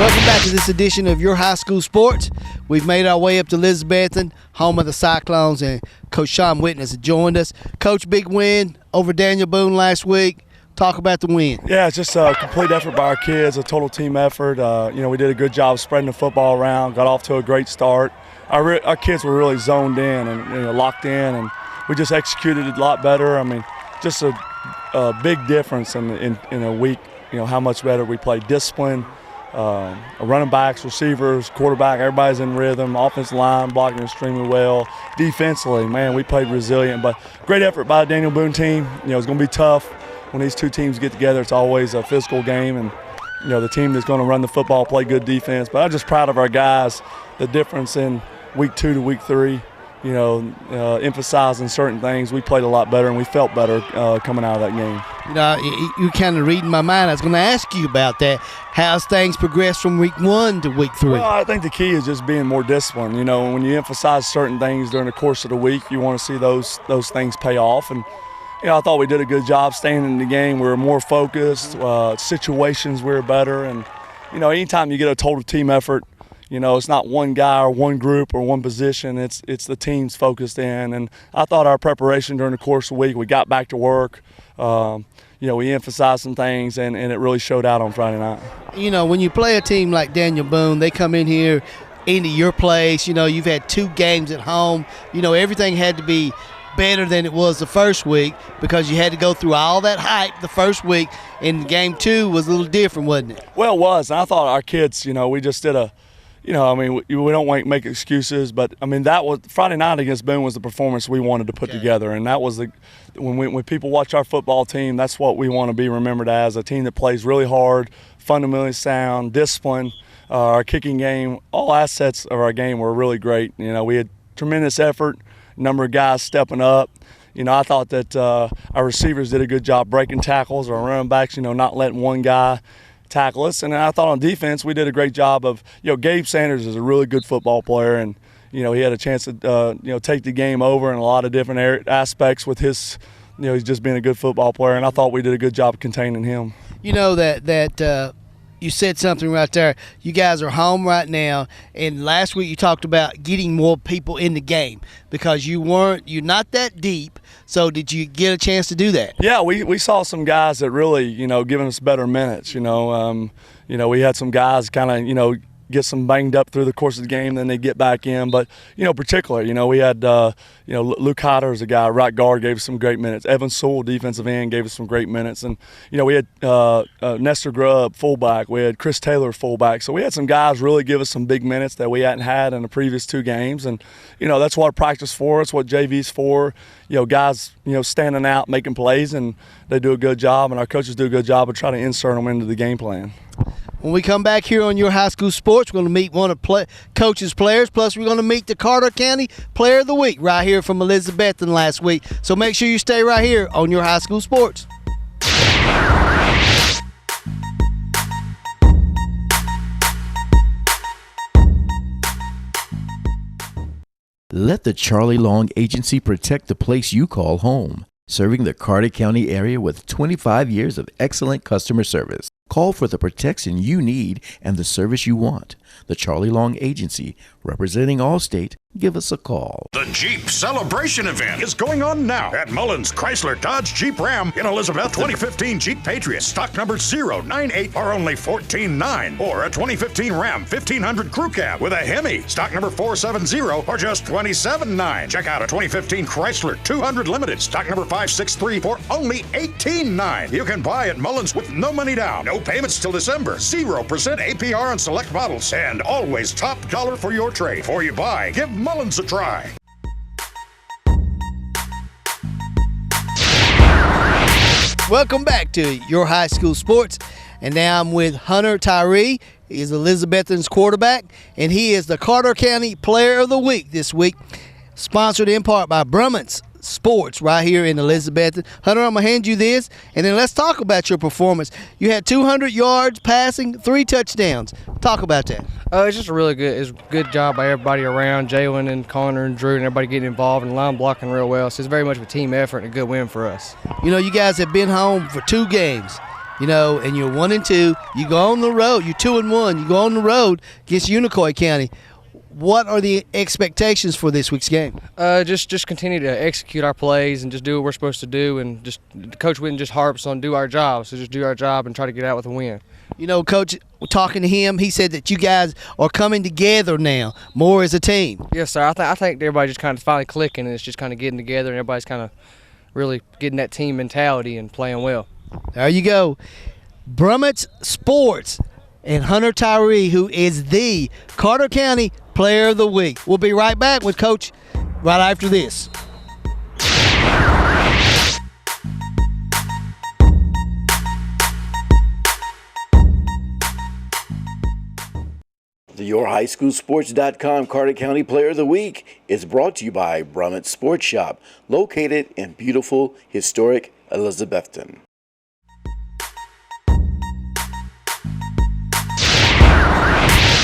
Welcome back to this edition of Your High School Sports. We've made our way up to Elizabethton, home of the Cyclones, and Coach Shawn Witten has joined us. Coach, big win over Daniel Boone last week. Talk about the win. Yeah, it's just a complete effort by our kids, a total team effort. We did a good job spreading the football around, got off to a great start. Our kids were really zoned in and locked in, and we just executed it a lot better. I mean, just a big difference in a week, how much better we played. Discipline, running backs, receivers, quarterback, everybody's in rhythm. Offensive line blocking extremely well. Defensively, man, we played resilient. But great effort by the Daniel Boone team. It's going to be tough when these two teams get together. It's always a physical game, and the team that's going to run the football, play good defense. But I'm just proud of our guys. The difference in week 2 to week 3. Emphasizing certain things. We played a lot better and we felt better coming out of that game. You kind of reading my mind. I was going to ask you about that. How's things progressed from week 1 to week 3? Well, I think the key is just being more disciplined. When you emphasize certain things during the course of the week, you want to see those things pay off. And I thought we did a good job staying in the game. We were more focused. Situations we were better. And anytime you get a total team effort, it's not one guy or one group or one position. It's the teams focused in. And I thought our preparation during the course of the week, we got back to work. We emphasized some things, and it really showed out on Friday night. When you play a team like Daniel Boone, they come in here into your place. You've had 2 games at home. Everything had to be better than it was the first week because you had to go through all that hype the first week, and game 2 was a little different, wasn't it? Well, it was. And I thought our kids, we just did we don't make excuses, but that was Friday night against Boone was the performance we wanted to put together, and that was when people watch our football team, that's what we want to be remembered as, a team that plays really hard, fundamentally sound, discipline. Our kicking game, all assets of our game were really great. We had tremendous effort, number of guys stepping up. I thought that our receivers did a good job breaking tackles, our running backs, not letting one guy tackle us. And I thought on defense we did a great job of, Gabe Sanders is a really good football player, and he had a chance to take the game over in a lot of different aspects with his he's just being a good football player, and I thought we did a good job of containing him. That you said something right there. You guys are home right now, and last week you talked about getting more people in the game because you're not that deep. So did you get a chance to do that? Yeah, we saw some guys that really, giving us better minutes. We had some guys kind of, get some banged up through the course of the game, then they get back in. But, particularly, we had, Luke Hodder as a guy, right guard, gave us some great minutes. Evan Sewell, defensive end, gave us some great minutes. And, we had Nestor Grubb, fullback. We had Chris Taylor, fullback. So we had some guys really give us some big minutes that we hadn't had in the previous 2 games. And, that's what practice for. It's what JV's for. Guys, standing out, making plays, and they do a good job. And our coaches do a good job of trying to insert them into the game plan. When we come back here on Your High School Sports, we're going to meet one of Coach's players, plus we're going to meet the Carter County Player of the Week right here from Elizabethton last week. So make sure you stay right here on Your High School Sports. Let the Charlie Long Agency protect the place you call home, serving the Carter County area with 25 years of excellent customer service. Call for the protection you need and the service you want. The Charlie Long Agency, representing Allstate. Give us a call. The Jeep Celebration Event is going on now at Mullins Chrysler Dodge Jeep Ram in Elizabeth. 2015 Jeep Patriot, stock number 098 are only $14,900. Or a 2015 Ram 1500 Crew Cab with a Hemi, stock number 470 or just $27,900. Check out a 2015 Chrysler 200 Limited, stock number 563 for only $18,900. You can buy at Mullins with no money down, no payments till December, 0% APR on select models, and always top dollar for your trade. Before you buy, give Mullins a try. Welcome back to Your High School Sports, and now I'm with Hunter Tyree. He is Elizabethton's quarterback, and he is the Carter County Player of the Week this week, sponsored in part by Brumit Sports right here in Elizabethton. Hunter, I'm going to hand you this, and then let's talk about your performance. You had 200 yards passing, 3 touchdowns. Talk about that. It's just really good. It's a good job by everybody around, Jalen and Connor and Drew and everybody getting involved and line blocking real well. So it's very much a team effort and a good win for us. You guys have been home for 2 games. and you're 1-2. You go on the road. You're 2-1. You go on the road against Unicoi County. What are the expectations for this week's game? Just continue to execute our plays and just do what we're supposed to do, and just Coach Witten just harps on do our job. So just do our job and try to get out with a win. Coach, talking to him, he said that you guys are coming together now more as a team. Yes, sir. I think everybody just kind of finally clicking, and it's just kind of getting together, and everybody's kind of really getting that team mentality and playing well. There you go. Brumit Sports and Hunter Tyree, who is the Carter County Player of the Week. We'll be right back with Coach right after this. The YourHighSchoolSports.com Carter County Player of the Week is brought to you by Brumit Sports Shop, located in beautiful, historic Elizabethton.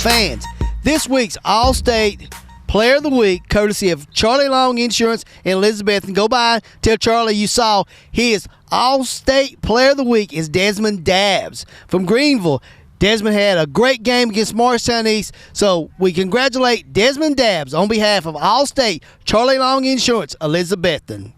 Fans, this week's All-State Player of the Week, courtesy of Charlie Long Insurance in Elizabethton. Go by, tell Charlie you saw his All-State Player of the Week is Desmond Dabbs from Greenville. Desmond had a great game against Morristown East, so we congratulate Desmond Dabbs on behalf of All-State Charlie Long Insurance, Elizabethton.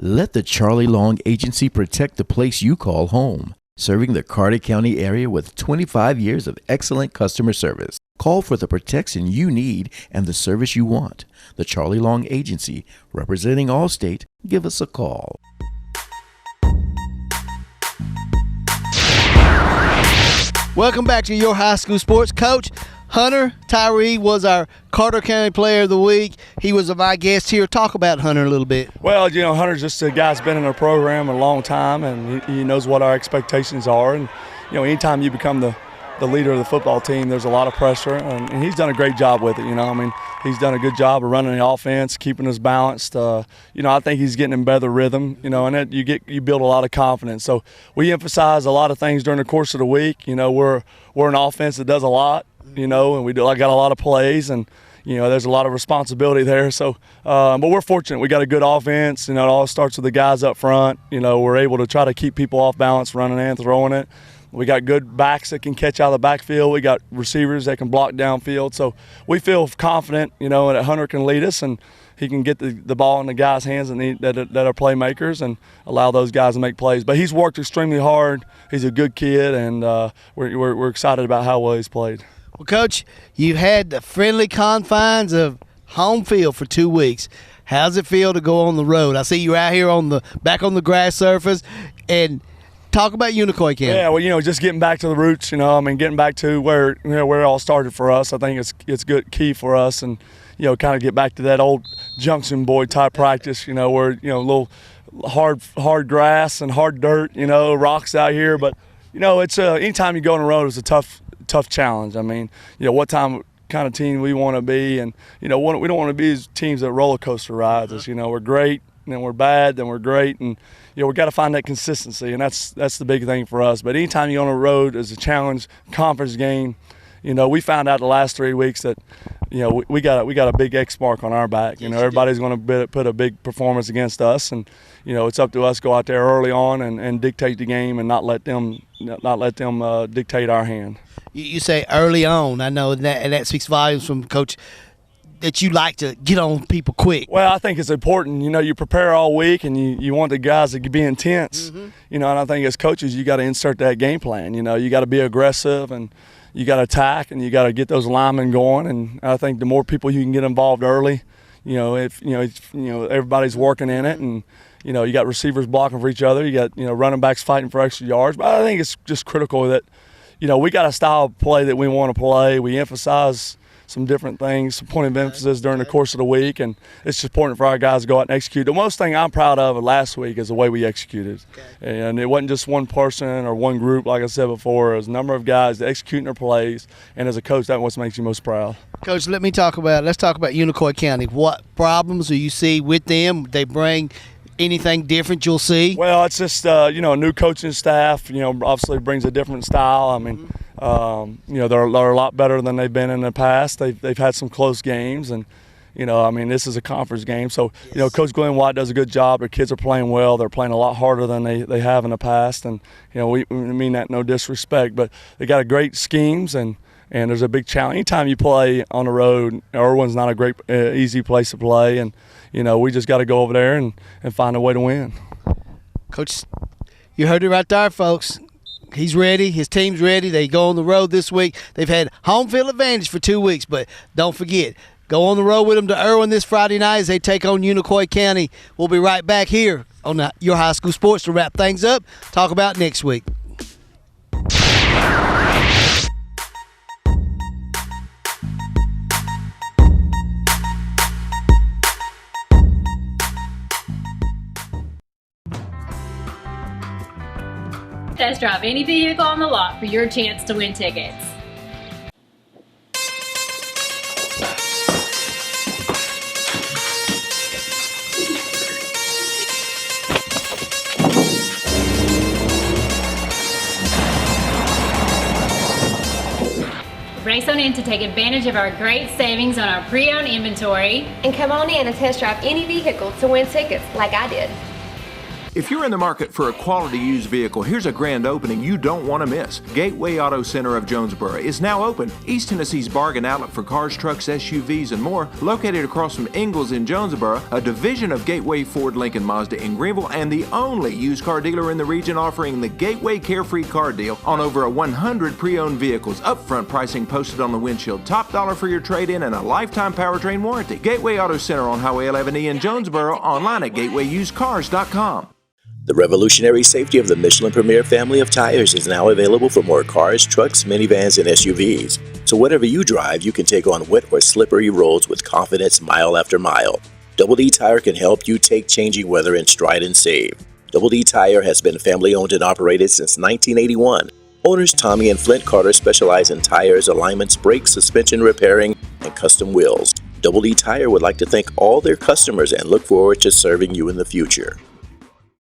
Let the Charlie Long Agency protect the place you call home, serving the Carter County area with 25 years of excellent customer service. Call for the protection you need and the service you want. The Charlie Long Agency, representing Allstate. Give us a call. Welcome back to Your High School Sports. Coach Hunter Tyree was our Carter County Player of the Week. He was my guest here. Talk about Hunter a little bit. Well, Hunter's just a guy that's been in our program a long time, and he knows what our expectations are. And, anytime you become the leader of the football team, there's a lot of pressure, and he's done a great job with it. He's done a good job of running the offense, keeping us balanced. I think he's getting in better rhythm, and you build a lot of confidence. So we emphasize a lot of things during the course of the week. We're an offense that does a lot, and we got a lot of plays, and there's a lot of responsibility there. So, but we're fortunate. We got a good offense. It all starts with the guys up front. We're able to try to keep people off balance, running and throwing it. We got good backs that can catch out of the backfield. We got receivers that can block downfield. So we feel confident, that Hunter can lead us and he can get the ball in the guys' hands that are playmakers and allow those guys to make plays. But he's worked extremely hard. He's a good kid, and we're excited about how well he's played. Well, Coach, you had the friendly confines of home field for 2 weeks. How's it feel to go on the road? I see you out here back on the grass surface, and talk about Unicoi County. Yeah, well, just getting back to the roots, getting back to where it all started for us. I think it's good key for us, and kind of get back to that old Junction boy type practice. Where a little hard grass and hard dirt, rocks out here. But it's anytime you go on the road, it's a tough challenge. What kind of team we want to be, and we don't want to be these teams that roller coaster rides us. We're great, and then we're bad, then we're great, and we got to find that consistency, and that's the big thing for us. But anytime you're on the road as a challenge conference game, we found out the last 3 weeks that we got a big X mark on our back. Everybody's going to put a big performance against us, and it's up to us to go out there early on and dictate the game and not let them dictate our hand. You say early on. I know that speaks volumes from Coach, that you like to get on people quick. Well, I think it's important. You prepare all week, and you want the guys to be intense. Mm-hmm. And I think as coaches, you got to insert that game plan. You got to be aggressive, and you got to attack, and you got to get those linemen going. And I think the more people you can get involved early, if everybody's working in it, and you got receivers blocking for each other, you got running backs fighting for extra yards. But I think it's just critical that we got a style of play that we want to play. We emphasize some different things, some point of emphasis during the course of the week, and it's just important for our guys to go out and execute. The most thing I'm proud of last week is the way we executed. Okay. And it wasn't just one person or one group, like I said before. It was a number of guys executing their plays, and as a coach, that's what makes you most proud. Coach, let's talk about Unicoi County. What problems do you see with them? They bring anything different you'll see? Well, it's just a new coaching staff. Obviously brings a different style. They're a lot better than they've been in the past. They've had some close games, and You know, I mean, this is a conference game. So, you know, Coach Glenn White does a good job. Their kids are playing well. They're playing a lot harder than they have in the past. And, you know, we mean that no disrespect. But they got a great schemes, and there's a big challenge. Anytime you play on the road, Irwin's not a great, easy place to play. And, you know, we just got to go over there and find a way to win. Coach, you heard it right there, folks. He's ready. His team's ready. They go on the road this week. They've had home field advantage for 2 weeks, but don't forget, go on the road with them to Irwin this Friday night as they take on Unicoi County. We'll be right back here on Your High School Sports to wrap things up, talk about next week. Test drive any vehicle on the lot for your chance to win tickets. Race on in to take advantage of our great savings on our pre-owned inventory. And come on in and test drive any vehicle to win tickets like I did. If you're in the market for a quality used vehicle, here's a grand opening you don't want to miss. Gateway Auto Center of Jonesboro is now open. East Tennessee's bargain outlet for cars, trucks, SUVs, and more. Located across from Ingalls in Jonesboro, a division of Gateway Ford Lincoln Mazda in Greenville, and the only used car dealer in the region offering the Gateway Carefree Car Deal on over 100 pre-owned vehicles. Upfront pricing posted on the windshield. Top dollar for your trade-in and a lifetime powertrain warranty. Gateway Auto Center on Highway 11E in Jonesboro. Online at gatewayusedcars.com. The revolutionary safety of the Michelin Premier family of tires is now available for more cars, trucks, minivans, and SUVs. So whatever you drive, you can take on wet or slippery roads with confidence mile after mile. Double D Tire can help you take changing weather in stride and save. Double D Tire has been family owned and operated since 1981. Owners Tommy and Flint Carter specialize in tires, alignments, brakes, suspension repairing, and custom wheels. Double D Tire would like to thank all their customers and look forward to serving you in the future.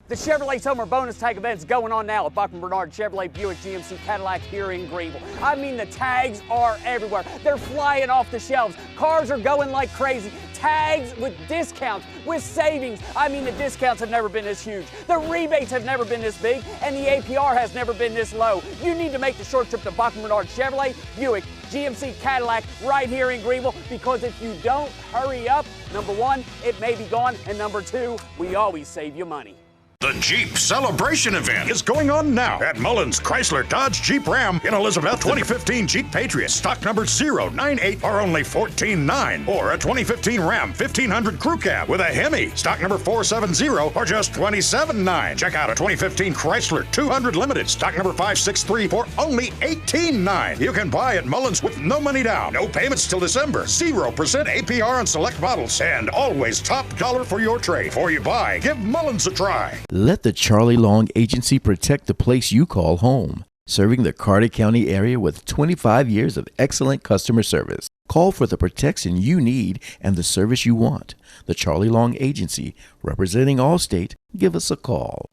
The Chevrolet Summer Bonus Tag event is going on now at Buck & Bernard Chevrolet Buick GMC Cadillac here in Greenville. I mean, the tags are everywhere. They're flying off the shelves. Cars are going like crazy. Tags with discounts, with savings. I mean, the discounts have never been this huge. The rebates have never been this big, and the APR has never been this low. You need to make the short trip to Buck & Bernard Chevrolet Buick GMC Cadillac right here in Greenville, because if you don't hurry up, number one, it may be gone, and number two, we always save you money. The Jeep Celebration event is going on now at Mullins Chrysler Dodge Jeep Ram in Elizabeth. 2015 Jeep Patriot stock number 098 are only $14,900, or a 2015 Ram 1500 Crew Cab with a Hemi stock number 470 are just $27,900. Check out a 2015 Chrysler 200 Limited stock number 563 for only $18,900. You can buy at Mullins with no money down, no payments till December, 0% APR on select models, and always top dollar for your trade. Before you buy, give Mullins a try. Let the Charlie Long Agency protect the place you call home. Serving the Carter County area with 25 years of excellent customer service. Call for the protection you need and the service you want. The Charlie Long Agency, representing Allstate. Give us a call.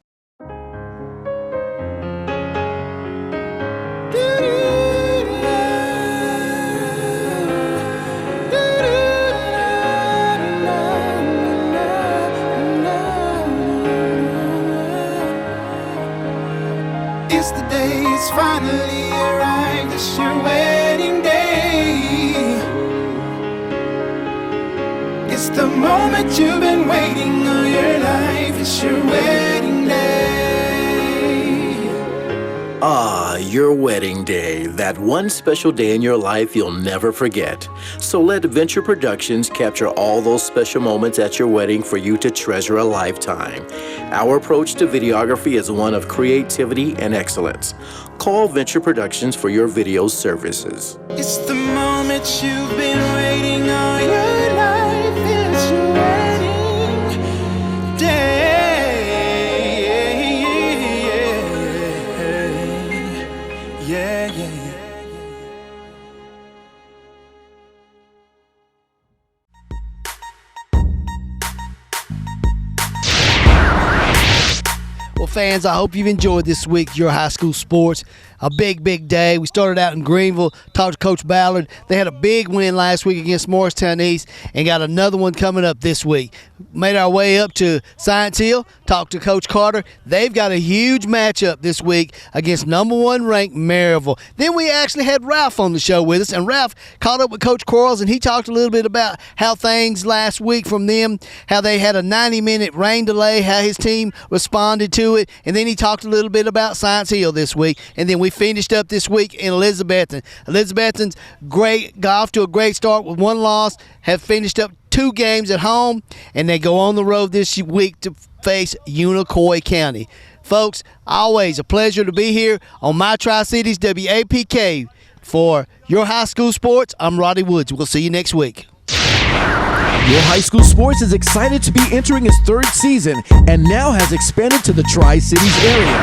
It's the day, it's finally arrived, it's your wedding day. It's the moment you've been waiting all your life, it's your wedding day. Ah, your wedding day, that one special day in your life you'll never forget. So let Venture Productions capture all those special moments at your wedding for you to treasure a lifetime. Our approach to videography is one of creativity and excellence. Call Venture Productions for your video services. It's the moment you've been waiting all your life, it's your wedding day. Yeah. Well, fans, I hope you've enjoyed this week's Your High School Sports. a big day. We started out in Greenville, talked to Coach Ballard. They had a big win last week against Morristown East and got another one coming up this week. Made our way up to Science Hill, talked to Coach Carter. They've got a huge matchup this week against number 1 ranked Maryville. Then we actually had Ralph on the show with us, and Ralph caught up with Coach Quarles, and he talked a little bit about how things last week from them, how they had a 90-minute rain delay, how his team responded to it, and then he talked a little bit about Science Hill this week, and then we finished up this week in Elizabethton. Elizabethton's got off to a great start with 1 loss, have finished up 2 games at home, and they go on the road this week to face Unicoi County. Folks, always a pleasure to be here on My Tri-Cities WAPK. For your high school sports, I'm Roddy Woods. We'll see you next week. Your high school sports is excited to be entering its 3rd season and now has expanded to the Tri-Cities area.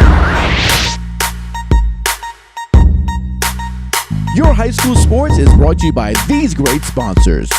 Your high school sports is brought to you by these great sponsors.